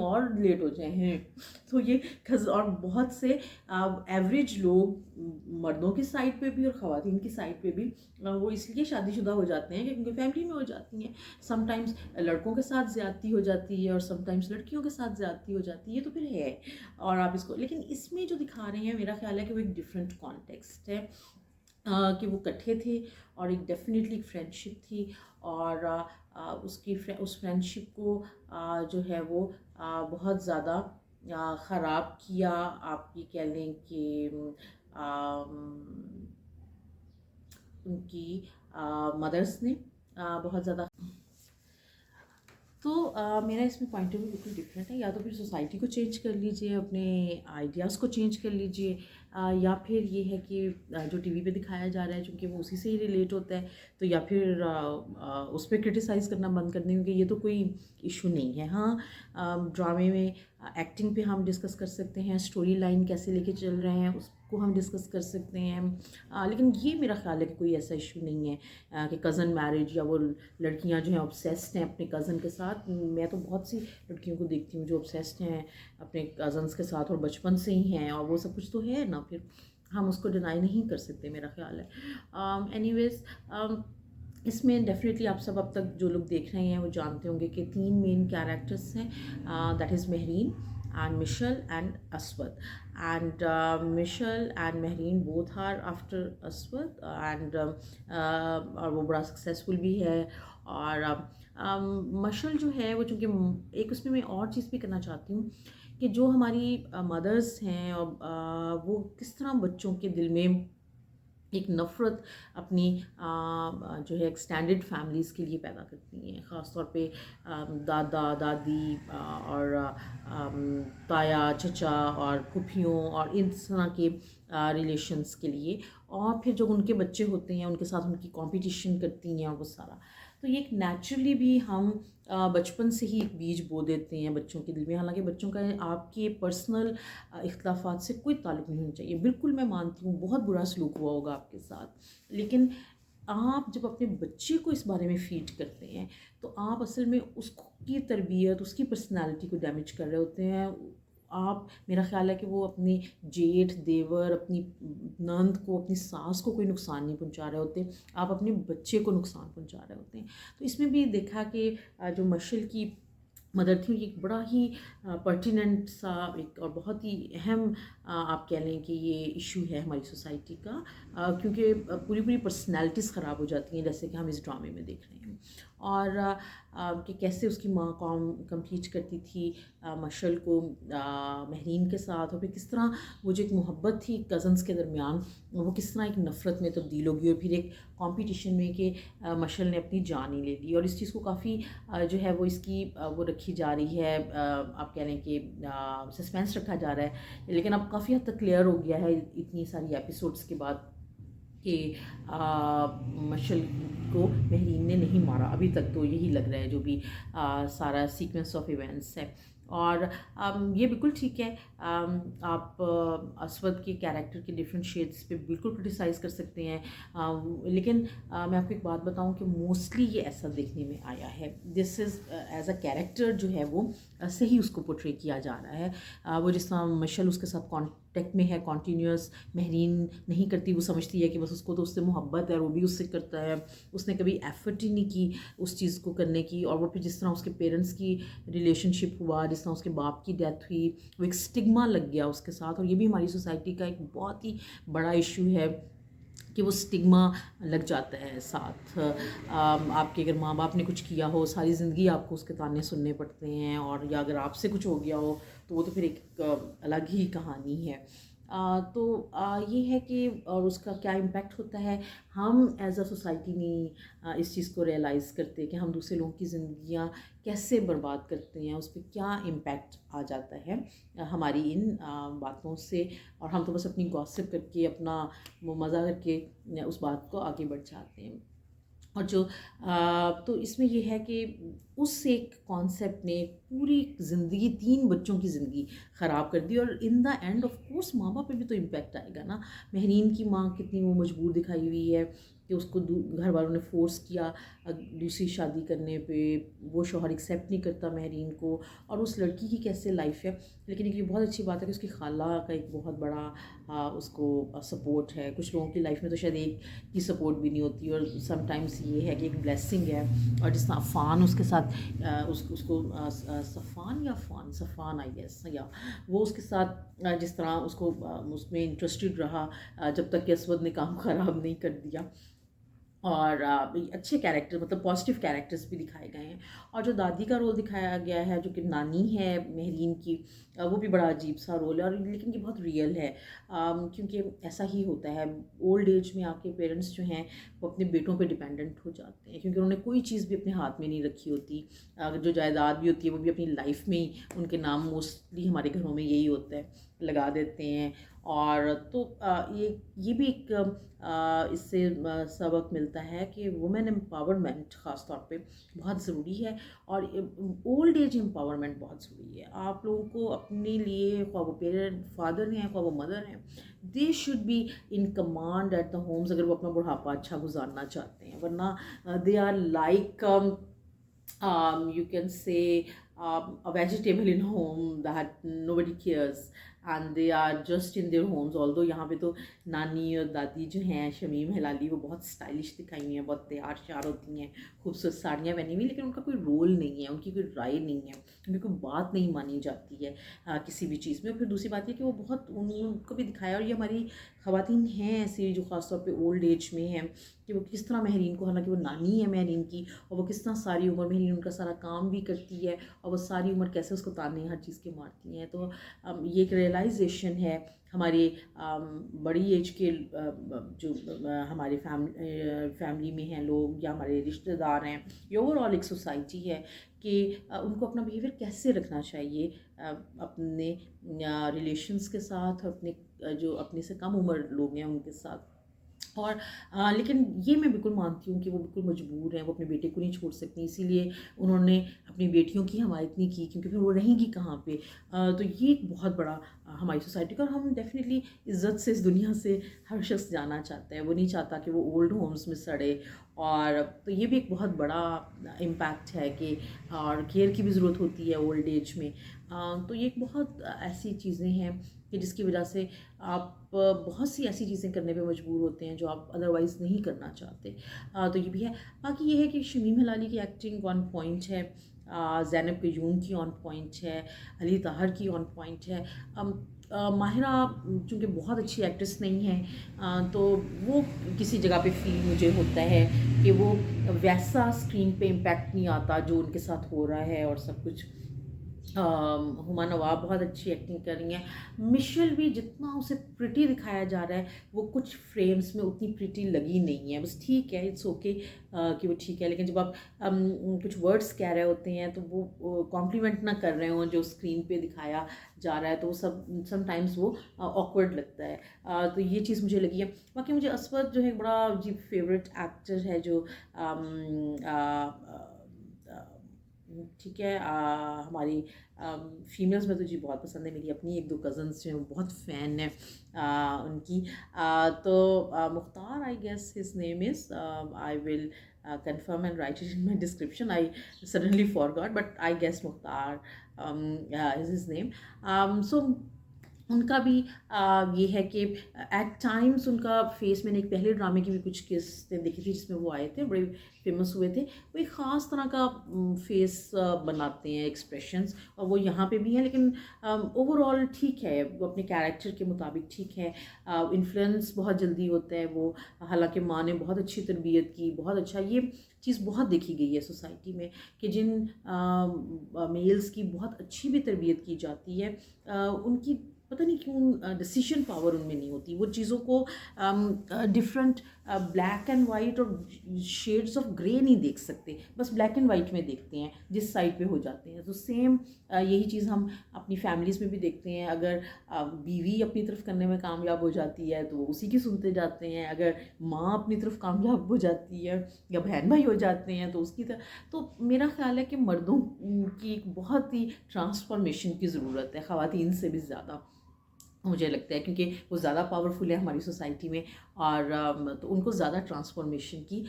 اور لیٹ ہو جائیں ہیں. تو یہ اور بہت سے ایوریج لوگ مردوں کی سائڈ پہ بھی اور خواتین کی سائڈ پہ بھی وہ اس لیے شادی شدہ ہو جاتے ہیں کہ کیونکہ فیملی میں ہو جاتی ہیں. سم ٹائمز لڑکوں کے ساتھ زیادتی ہو جاتی ہے اور سم ٹائمز لڑکیوں کے ساتھ زیادتی ہو جاتی ہے. تو پھر ہے اور آپ اس کو, لیکن اس میں جو دکھا رہے ہیں میرا خیال ہے کہ وہ ایک ڈفرینٹ کانٹیکسٹ ہے کہ وہ کٹھے تھے اور ایک ڈیفینیٹلی ایک فرینڈشپ تھی اور اس فرینڈشپ کو جو ہے وہ بہت زیادہ خراب کیا. آپ یہ کہہ لیں کہ ان کی مدرس نے بہت زیادہ. تو میرا اس میں پوائنٹ آف ویو بالکل ڈفرینٹ ہے. یا تو پھر سوسائٹی کو چینج کر لیجئے, اپنے آئیڈیاز کو چینج کر لیجئے, یا پھر یہ ہے کہ جو ٹی وی پہ دکھایا جا رہا ہے چونکہ وہ اسی سے ہی ریلیٹ ہوتا ہے تو یا پھر اس پہ کرٹیسائز کرنا بند کر دیں کیونکہ یہ تو کوئی ایشو نہیں ہے. ہاں ڈرامے میں ایکٹنگ پہ ہم ڈسکس کر سکتے ہیں, اسٹوری لائن کیسے لے کے چل رہے ہیں اس کو ہم ڈسکس کر سکتے ہیں, لیکن یہ میرا خیال ہے کہ کوئی ایسا ایشو نہیں ہے کہ کزن میرج یا وہ لڑکیاں جو ہیں obsessed ہیں اپنے کزن کے ساتھ. میں تو بہت سی لڑکیوں کو دیکھتی ہوں جو obsessed ہیں اپنے کزنس کے ساتھ اور بچپن سے ہی ہیں, اور وہ سب کچھ تو ہے نا, پھر ہم اس کو ڈینائی نہیں کر سکتے میرا خیال ہے. اینی ویز اس میں ڈیفینیٹلی آپ سب اب تک جو لوگ دیکھ رہے ہیں وہ جانتے ہوں گے کہ 3 مین کیریکٹرس ہیں, that is Mehreen and Michelle and Aswad, and Michelle and Mehreen both are after Aswad, and اور وہ بڑا سکسیزفل بھی ہے. اور مشل جو ہے وہ چونکہ ایک اس میں اور چیز بھی کرنا چاہتی ہوں کہ جو ہماری مدرس ہیں وہ کس طرح بچوں کے دل میں ایک نفرت اپنی جو ہے ایکسٹینڈڈ فیملیز کے لیے پیدا کرتی ہیں, خاص طور پہ دادا دادی اور تایا چچا اور پھوپھیوں اور ان طرح کے ریلیشنس کے لیے, اور پھر جو ان کے بچے ہوتے ہیں ان کے ساتھ ان کی کمپٹیشن کرتی ہیں اور وہ سارا. تو یہ ایک نیچرلی بھی ہم بچپن سے ہی ایک بیج بو دیتے ہیں بچوں کے دل میں, حالانکہ بچوں کا آپ کے پرسنل اختلافات سے کوئی تعلق نہیں ہونا چاہیے. بالکل میں مانتی ہوں بہت برا سلوک ہوا ہوگا آپ کے ساتھ, لیکن آپ جب اپنے بچے کو اس بارے میں فیڈ کرتے ہیں تو آپ اصل میں اس کی تربیت, اس کی پرسنالٹی کو ڈیمیج کر رہے ہوتے ہیں. آپ, میرا خیال ہے کہ وہ اپنی جیٹھ دیور اپنی نند کو اپنی ساس کو کوئی نقصان نہیں پہنچا رہے ہوتے, آپ اپنے بچے کو نقصان پہنچا رہے ہوتے ہیں. تو اس میں بھی دیکھا کہ جو مشل کی مدر تھی یہ ایک بڑا ہی پرٹیننٹ سا ایک اور بہت ہی اہم آپ کہہ لیں کہ یہ ایشو ہے ہماری سوسائٹی کا, کیونکہ پوری پرسنالٹیز خراب ہو جاتی ہیں جیسے کہ ہم اس ڈرامے میں دیکھ رہے ہیں. اور کہ کیسے اس کی ماں کمپیٹ کرتی تھی مشل کو مہرین کے ساتھ, اور پھر کس طرح وہ جو ایک محبت تھی کزنس کے درمیان وہ کس طرح ایک نفرت میں تبدیل ہوگی, اور پھر ایک کمپٹیشن میں کہ مشل نے اپنی جان ہی لے لی. اور اس چیز کو کافی جو ہے وہ اس کی وہ رکھی جا رہی ہے, آپ کہہ لیں کہ سسپینس رکھا جا رہا ہے, لیکن اب کافی حد تک کلیئر ہو گیا ہے اتنی ساری ایپیسوڈس کے بعد کہ مشل کو مہرین نے نہیں مارا ابھی تک. تو یہی لگ رہا ہے جو بھی سارا سیکوینس آف ایونٹس ہے. اور یہ بالکل ٹھیک ہے, آپ اسود کے کیریکٹر کے ڈفرینٹ شیڈس پہ بالکل کرٹیسائز کر سکتے ہیں, لیکن میں آپ کو ایک بات بتاؤں کہ موسٹلی یہ ایسا دیکھنے میں آیا ہے, دس از ایز اے کیریکٹر جو ہے وہ صحیح اس کو پورٹری کیا جا رہا ہے. وہ جس طرح مشل اس کے ساتھ کانٹیکٹ میں ہے کنٹینیوس, مہرین نہیں کرتی, وہ سمجھتی ہے کہ بس اس کو تو اس سے محبت ہے اور وہ بھی اس سے کرتا ہے, اس نے کبھی ایفرٹ ہی نہیں کی اس چیز کو کرنے کی. اور وہ پھر جس طرح اس کے پیرنٹس کی ریلیشن شپ ہوا, جس طرح اس کے باپ کی ڈیتھ ہوئی, وہ ایک اسٹگما لگ گیا اس کے ساتھ. اور یہ بھی ہماری سوسائٹی کا ایک بہت ہی بڑا ایشو ہے کہ وہ اسٹگما لگ جاتا ہے ساتھ. آپ کے اگر ماں باپ نے کچھ کیا ہو ساری زندگی آپ کو اس کے تانے سننے پڑتے ہیں, اور یا اگر آپ سے کچھ ہو گیا ہو تو وہ تو پھر ایک الگ ہی کہانی ہے. تو یہ ہے کہ اور اس کا کیا امپیکٹ ہوتا ہے, ہم ایز اے سوسائٹی نہیں اس چیز کو ریئلائز کرتے کہ ہم دوسرے لوگوں کی زندگیاں کیسے برباد کرتے ہیں, اس پہ کیا امپیکٹ آ جاتا ہے ہماری ان باتوں سے, اور ہم تو بس اپنی گوسپ کر کے اپنا وہ مزہ کر کے اس بات کو آگے بڑھ جاتے ہیں. اور جو تو اس میں یہ ہے کہ اس ایک کانسیپٹ نے پوری زندگی 3 بچوں کی زندگی خراب کر دی, اور ان دا اینڈ آف کورس ماں باپ پہ بھی تو امپیکٹ آئے گا نا. مہرین کی ماں کتنی وہ مجبور دکھائی ہوئی ہے کہ اس کو گھر والوں نے فورس کیا دوسری شادی کرنے پہ، وہ شوہر ایکسیپٹ نہیں کرتا مہرین کو، اور اس لڑکی کی کیسے لائف ہے. لیکن ایک یہ بہت اچھی بات ہے کہ اس کی خالہ کا ایک بہت بڑا اس کو سپورٹ ہے. کچھ لوگوں کی لائف میں تو شاید ایک کی سپورٹ بھی نہیں ہوتی، اور سم ٹائمس یہ ہے کہ ایک بلیسنگ ہے. اور جس طرح عفان اس کے ساتھ اس کو صفان آئی گیس، یا وہ اس کے ساتھ جس طرح اس کو اس میں انٹرسٹڈ رہا جب تک کہ اسود نے کام خراب نہیں کر دیا. اور اچھے کیریکٹر، مطلب پازیٹیو کیریکٹرز بھی دکھائے گئے ہیں. اور جو دادی کا رول دکھایا گیا ہے جو کہ نانی ہے مہرین کی، وہ بھی بڑا عجیب سا رول ہے، اور لیکن یہ بہت ریئل ہے، کیونکہ ایسا ہی ہوتا ہے اولڈ ایج میں آ کے پیرنٹس جو ہیں وہ اپنے بیٹوں پہ ڈیپینڈنٹ ہو جاتے ہیں، کیونکہ انہوں نے کوئی چیز بھی اپنے ہاتھ میں نہیں رکھی ہوتی. جو جائیداد بھی ہوتی ہے وہ بھی اپنی لائف میں ہی ان کے نام موسٹلی ہمارے گھروں میں یہی ہوتا ہے، لگا دیتے ہیں. اور تو یہ بھی ایک اس سے سبق ملتا ہے کہ وومن امپاورمنٹ خاص طور پہ بہت ضروری ہے، اور اولڈ ایج امپاورمنٹ بہت ضروری ہے. آپ لوگوں کو اپنے لیے، خواہ وہ پیرنٹ فادر ہیں خواہ وہ مدر ہیں، they should be in command at the homes اگر وہ اپنا بڑھاپا اچھا گزارنا چاہتے ہیں. ورنہ they are like you can say a vegetable in home that nobody cares and they are just in their homes. although یہاں پہ تو نانی اور دادی جو ہیں شمیم ہلالی وہ بہت اسٹائلش دکھائی ہوئی ہیں، بہت تیار شیار ہوتی ہیں، خوبصورت ساڑیاں پہنی ہوئی، لیکن ان کا کوئی رول نہیں ہے، ان کی کوئی رائے نہیں ہے، ان کی کوئی بات نہیں مانی جاتی ہے کسی بھی چیز میں. پھر دوسری بات یہ کہ وہ بہت ان کو بھی دکھایا، اور یہ ہماری خواتین ہیں ایسی جو خاص طور پہ اولڈ ایج میں ہیں کہ وہ کس طرح مہرین کو، حالانکہ وہ نانی ہے مہرین کی، اور وہ کس طرح ساری عمر مہرین ان کا سارا کام بھی کرتی ہے، اور وہ ساری عمر کیسے اس کو تانے ہر چیز کے مارتی ہیں. تو یہ ایک ریئلائزیشن ہے ہمارے بڑی ایج کے جو ہمارے فیملی میں ہیں لوگ، یا ہمارے رشتہ دار ہیں، یا اوور آل ایک سوسائٹی ہے، کہ ان کو اپنا بیہیویئر کیسے رکھنا چاہیے اپنے ریلیشنز کے ساتھ، اپنے جو اپنے سے کم عمر لوگ ہیں ان کے ساتھ. اور لیکن یہ میں بالکل مانتی ہوں کہ وہ بالکل مجبور ہیں، وہ اپنے بیٹے کو نہیں چھوڑ سکتی، اسی لیے انہوں نے اپنی بیٹیوں کی حمایت نہیں کی، کیونکہ پھر وہ رہیں گی کہاں پہ. تو یہ ایک بہت بڑا ہماری سوسائٹی کا، اور ہم ڈیفینیٹلی عزت سے اس دنیا سے ہر شخص جانا چاہتا ہے، وہ نہیں چاہتا کہ وہ اولڈ ہومز میں سڑے. اور تو یہ بھی ایک بہت بڑا امپیکٹ ہے کہ، اور کیئر کی بھی ضرورت ہوتی ہے اولڈ ایج میں. تو یہ ایک بہت ایسی چیزیں ہیں کہ جس کی وجہ سے آپ بہت سی ایسی چیزیں کرنے پہ مجبور ہوتے ہیں جو آپ ادروائز نہیں کرنا چاہتے. تو یہ بھی ہے. باقی یہ ہے کہ شمیم ہلالی کی ایکٹنگ آن پوائنٹ ہے، زینب قیوم کی آن پوائنٹ ہے، علی طاہر کی آن پوائنٹ ہے. ماہرہ چونکہ بہت اچھی ایکٹریس نہیں ہے، تو وہ کسی جگہ پہ فیل مجھے ہوتا ہے کہ وہ ویسا اسکرین پہ امپیکٹ نہیں آتا جو ان کے ساتھ ہو رہا ہے اور سب کچھ. ہما نواب بہت اچھی ایکٹنگ کر رہی ہیں. مشل بھی جتنا اسے پریٹی دکھایا جا رہا ہے وہ کچھ فریمز میں اتنی پریٹی لگی نہیں ہے. بس ٹھیک ہے، اٹس اوکے کہ وہ ٹھیک ہے، لیکن جب آپ کچھ ورڈز کہہ رہے ہوتے ہیں تو وہ کمپلیمنٹ نہ کر رہے ہوں جو اسکرین پہ دکھایا جا رہا ہے، تو وہ سم ٹائمز وہ آکورڈ لگتا ہے. تو یہ چیز مجھے لگی ہے. باقی مجھے اسود جو ہے بڑا جی فیوریٹ ایکٹر ہے، جو ٹھیک ہے ہماری فیمیلز میں تو جی بہت پسند ہے. میری اپنی ایک دو کزنس جو ہیں وہ بہت فین ہیں ان کی. تو Mukhtar I guess his name is, I will confirm and write it in my description. I suddenly forgot, but I guess Mukhtar is his name. So ان کا بھی یہ ہے کہ ایٹ ٹائمز ان کا فیس، میں نے ایک پہلے ڈرامے کی بھی کچھ قسطیں دیکھی تھی جس میں وہ آئے تھے، بڑے فیمس ہوئے تھے. وہ ایک خاص طرح کا فیس بناتے ہیں، ایکسپریشنز، اور وہ یہاں پہ بھی ہیں. لیکن اوور آل ٹھیک ہے، وہ اپنے کیریکٹر کے مطابق ٹھیک ہے. انفلوئنس بہت جلدی ہوتا ہے وہ، حالانکہ ماں نے بہت اچھی تربیت کی، بہت اچھا. یہ چیز بہت دیکھی گئی ہے سوسائٹی میں کہ جن میلز کی بہت اچھی بھی تربیت کی جاتی ہے، ان کی پتہ نہیں کیوں ڈیسیشن پاور ان میں نہیں ہوتی. وہ چیزوں کو ڈفرینٹ بلیک اینڈ وائٹ اور شیڈس آف گرے نہیں دیکھ سکتے، بس بلیک اینڈ وائٹ میں دیکھتے ہیں جس سائڈ پہ ہو جاتے ہیں. تو سیم یہی چیز ہم اپنی فیملیز میں بھی دیکھتے ہیں. اگر بیوی اپنی طرف کرنے میں کامیاب ہو جاتی ہے تو وہ اسی کی سنتے جاتے ہیں، اگر ماں اپنی طرف کامیاب ہو جاتی ہے یا بہن بھائی ہو جاتے ہیں تو اس کی طرف. تو میرا خیال ہے کہ مردوں کی ایک بہت ہی ٹرانسفارمیشن کی ضرورت ہے، خواتین سے بھی زیادہ. مجھے لگتا ہے، کیونکہ وہ زیادہ پاورفل ہے ہماری سوسائٹی میں، اور تو ان کو زیادہ ٹرانسفارمیشن کی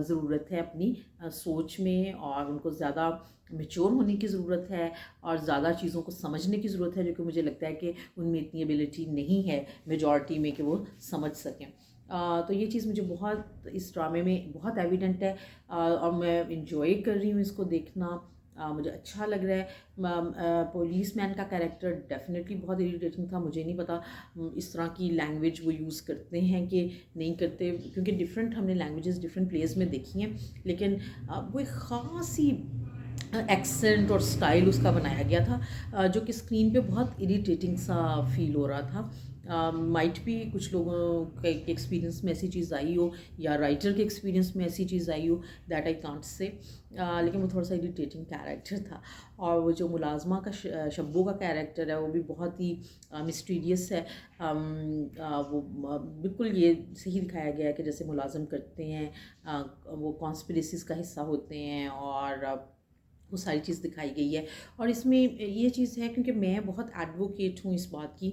ضرورت ہے اپنی سوچ میں، اور ان کو زیادہ میچور ہونے کی ضرورت ہے، اور زیادہ چیزوں کو سمجھنے کی ضرورت ہے، جو کہ مجھے لگتا ہے کہ ان میں اتنی ایبلٹی نہیں ہے میجورٹی میں کہ وہ سمجھ سکیں۔ تو یہ چیز مجھے بہت اس ڈرامے میں بہت ایویڈنٹ ہے، اور میں انجوائے کر رہی ہوں اس کو دیکھنا، مجھے اچھا لگ رہا ہے۔ پولیس مین کا کیریکٹر ڈیفینیٹلی بہت اریٹیٹنگ تھا، مجھے نہیں پتا اس طرح کی لینگویج وہ یوز کرتے ہیں کہ نہیں کرتے، کیونکہ ڈفرینٹ ہم نے لینگویجز ڈفرینٹ پلیز میں دیکھی ہیں، لیکن وہ ایک خاص ہی ایکسنٹ اور سٹائل اس کا بنایا گیا تھا، جو کہ اسکرین پہ بہت اریٹیٹنگ سا فیل ہو رہا تھا۔ مائٹ بھی کچھ لوگوں کے ایکسپیرینس میں ایسی چیز آئی ہو، یا رائٹر کے ایکسپیرینس میں ایسی چیز آئی ہو، دیٹ آئی کانٹ سے، لیکن وہ تھوڑا سا اریٹیٹنگ کیریکٹر تھا۔ اور وہ جو ملازمہ کا شبو کا کیریکٹر ہے وہ بھی بہت ہی مسٹیریس ہے، وہ بالکل یہ صحیح دکھایا گیا ہے کہ جیسے ملازم کرتے ہیں، وہ کانسپریسیز کا حصہ ہوتے ہیں، اور وہ ساری چیز دکھائی گئی ہے۔ اور اس میں یہ چیز ہے، کیونکہ میں بہت ایڈوکیٹ ہوں اس بات کی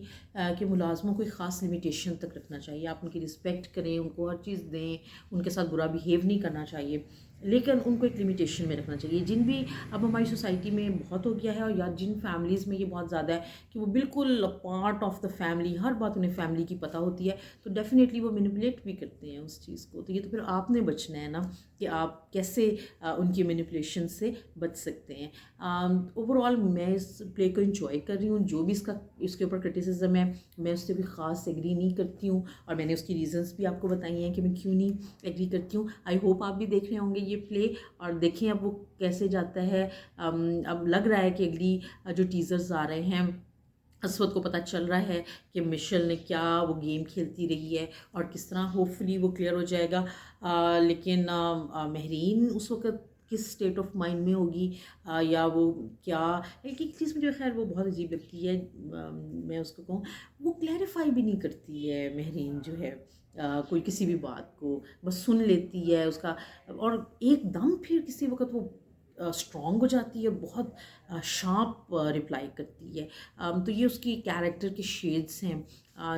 کہ ملازموں کو ایک خاص لمیٹیشن تک رکھنا چاہیے، آپ ان کی رسپیکٹ کریں، ان کو ہر چیز دیں، ان کے ساتھ برا بیہیو نہیں کرنا چاہیے، لیکن ان کو ایک لمیٹیشن میں رکھنا چاہیے۔ جن بھی اب ہماری سوسائٹی میں بہت ہو گیا ہے، اور یا جن فیملیز میں یہ بہت زیادہ ہے کہ وہ بالکل پارٹ آف دا فیملی، ہر بات انہیں فیملی کی پتہ ہوتی ہے، تو ڈیفینیٹلی وہ مینیپولیٹ بھی کرتے ہیں اس چیز کو۔ تو یہ تو پھر آپ نے بچنا ہے نا، کہ آپ کیسے ان کی مینیپولیشن سے بچ سکتے ہیں۔ اوور آل میں اس پلے کو انجوائے کر رہی ہوں، جو بھی اس کے اوپر کرٹیسزم ہے میں اس سے بھی خاص ایگری نہیں کرتی ہوں، اور میں نے اس کی ریزنس بھی آپ کو بتائی ہیں کہ میں کیوں نہیں ایگری کرتی ہوں۔ آئی ہوپ آپ بھی دیکھ رہے ہوں گے یہ پلے، اور دیکھیں اب وہ کیسے جاتا ہے۔ اب لگ رہا ہے کہ اگلی جو ٹیزرز آ رہے ہیں، اسود کو پتہ چل رہا ہے کہ مشل نے کیا وہ گیم کھیلتی رہی ہے، اور کس طرح ہوپ فلی وہ کلیئر ہو جائے گا۔ لیکن مہرین اس وقت کس اسٹیٹ آف مائنڈ میں ہوگی، یا وہ کیا، ایک چیز مجھے خیر وہ بہت عجیب لگتی ہے، میں اس کو کہوں، وہ کلیریفائی بھی نہیں کرتی ہے مہرین جو ہے، کوئی کسی بھی بات کو بس سن لیتی ہے اس کا، اور ایک دم پھر کسی وقت وہ اسٹرانگ ہو جاتی ہے، بہت شارپ رپلائی کرتی ہے۔ تو یہ اس کی کیریکٹر کے شیڈز ہیں،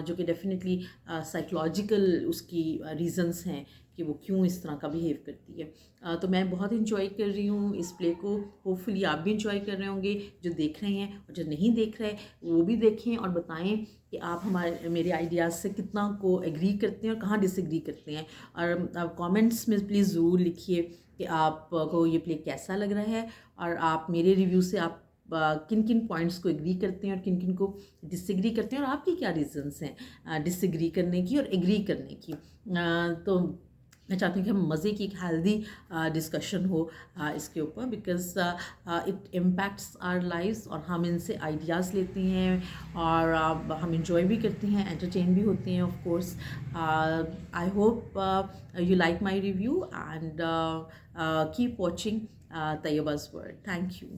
جو کہ ڈیفینیٹلی سائیکلوجیکل اس کی ریزنس ہیں کہ وہ کیوں اس طرح کا بیہیو کرتی ہے۔ تو میں بہت انجوائے کر رہی ہوں اس پلے کو، ہوپ فلی آپ بھی انجوائے کر رہے ہوں گے، جو دیکھ رہے ہیں، اور جو نہیں دیکھ رہے وہ بھی دیکھیں، اور بتائیں کہ آپ میرے آئیڈیاز سے کتنا کو ایگری کرتے ہیں اور کہاں ڈس ایگری کرتے ہیں، اور کامنٹس میں پلیز ضرور لکھیے کہ آپ کو یہ پلے کیسا لگ رہا ہے، اور آپ میرے ریویو سے آپ کن کن پوائنٹس کو ایگری کرتے ہیں اور کن کن کو ڈس ایگری کرتے ہیں، اور آپ کی کیا ریزنس ہیں ڈس ایگری کرنے کی اور ایگری کرنے کی۔ تو میں چاہتی ہوں کہ ہم مزے کی ایک ہیلدی ڈسکشن ہو اس کے اوپر، because it impacts our lives, اور ہم ان سے آئیڈیاز لیتے ہیں، اور ہم انجوائے بھی کرتے ہیں، انٹرٹین بھی ہوتے ہیں of course. I hope you like my review, and keep watching طیبہ's world. Thank you.